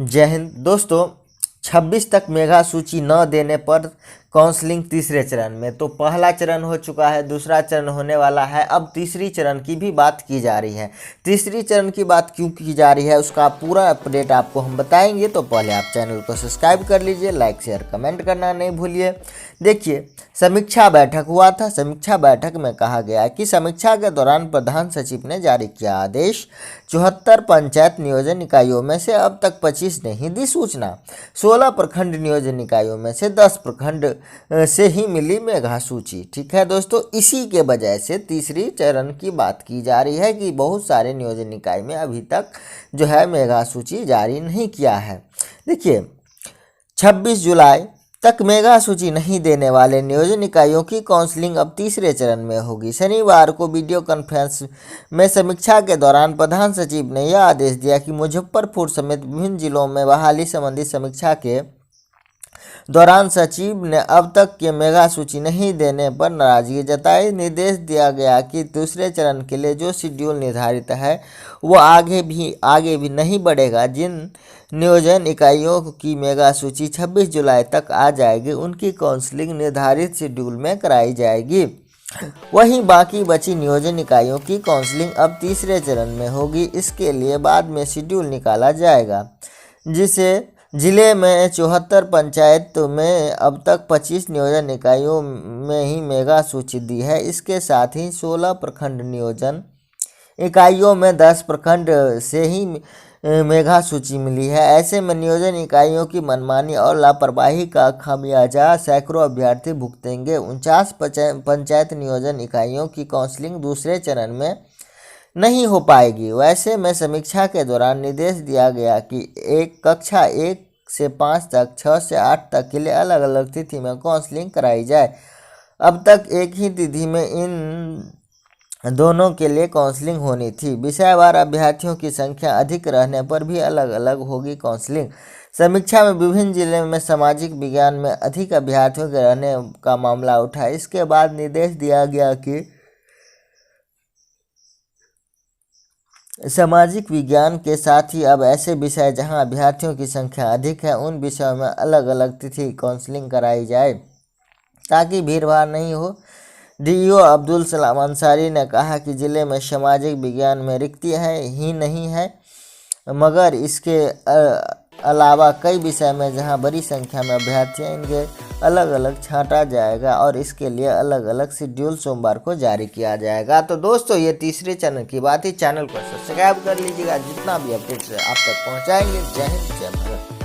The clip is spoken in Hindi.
जय हिंद दोस्तों। 26 तक मेगा सूची न देने पर काउंसलिंग तीसरे चरण में। तो पहला चरण हो चुका है, दूसरा चरण होने वाला है, अब तीसरी चरण की भी बात की जा रही है। तीसरी चरण की बात क्यों की जा रही है उसका पूरा अपडेट आपको हम बताएंगे। तो पहले आप चैनल को सब्सक्राइब कर लीजिए, लाइक शेयर कमेंट करना नहीं भूलिए। देखिए, समीक्षा बैठक हुआ था। समीक्षा बैठक में कहा गया कि समीक्षा के दौरान प्रधान सचिव ने जारी किया आदेश। 74 पंचायत नियोजन इकाइयों में से अब तक 25 ने ही दी सूचना। 16 प्रखंड नियोजन इकाइयों में से 10 प्रखंड से ही मिली मेगा सूची। ठीक है दोस्तों, इसी के वजह से तीसरी चरण की बात की जा रही है कि बहुत सारे नियोजन इकाई में अभी तक जो है मेगा सूची जारी नहीं किया है। देखिए, 26 जुलाई तक मेगा सूची नहीं देने वाले नियोजन इकाइयों की काउंसलिंग अब तीसरे चरण में होगी। शनिवार को वीडियो कॉन्फ्रेंस में समीक्षा के दौरान प्रधान सचिव ने यह आदेश दिया कि मुजफ्फरपुर समेत विभिन्न जिलों में बहाली संबंधी समीक्षा के दौरान सचिव ने अब तक के मेगा सूची नहीं देने पर नाराजगी जताई। निर्देश दिया गया कि दूसरे चरण के लिए जो शेड्यूल निर्धारित है वो आगे भी नहीं बढ़ेगा। जिन नियोजन इकाइयों की मेगा सूची 26 जुलाई तक आ जाएगी उनकी काउंसलिंग निर्धारित शेड्यूल में कराई जाएगी। वहीं बाकी बची नियोजन इकाइयों की काउंसलिंग अब तीसरे चरण में होगी। इसके लिए बाद में शेड्यूल निकाला जाएगा, जिसे जिले में 74 पंचायत में अब तक 25 नियोजन इकाइयों में ही मेगा सूची दी है। इसके साथ ही 16 प्रखंड नियोजन इकाइयों में 10 प्रखंड से ही मेगा सूची मिली है। ऐसे में नियोजन इकाइयों की मनमानी और लापरवाही का खामियाजा सैकड़ों अभ्यर्थी भुगतेंगे। 49 पंचायत नियोजन इकाइयों की काउंसलिंग दूसरे चरण में नहीं हो पाएगी। वैसे में समीक्षा के दौरान निर्देश दिया गया कि कक्षा 1 से 5 तक, 6 से 8 तक के लिए अलग अलग तिथि में काउंसलिंग कराई जाए। अब तक एक ही तिथि में इन दोनों के लिए काउंसलिंग होनी थी। विषयवार अभ्यर्थियों की संख्या अधिक रहने पर भी अलग अलग होगी काउंसलिंग। समीक्षा में विभिन्न जिले में सामाजिक विज्ञान में अधिक अभ्यर्थियों के रहने का मामला उठा। इसके बाद निर्देश दिया गया कि सामाजिक विज्ञान के साथ ही अब ऐसे विषय जहां अभ्यर्थियों की संख्या अधिक है उन विषयों में अलग अलग तिथि काउंसलिंग कराई जाए ताकि भीड़भाड़ नहीं हो। डीईओ अब्दुल सलाम अंसारी ने कहा कि जिले में सामाजिक विज्ञान में रिक्तियाँ ही नहीं है, मगर इसके अलावा कई विषय में जहां बड़ी संख्या में अभ्यर्थी इनके अलग अलग छांटा जाएगा और इसके लिए अलग अलग शेड्यूल सोमवार को जारी किया जाएगा। तो दोस्तों, ये तीसरे चरण की बात है। चैनल को सब्सक्राइब कर लीजिएगा, जितना भी अपडेट्स आप तक पहुंचाएंगे। जय हिंद, जय भारत।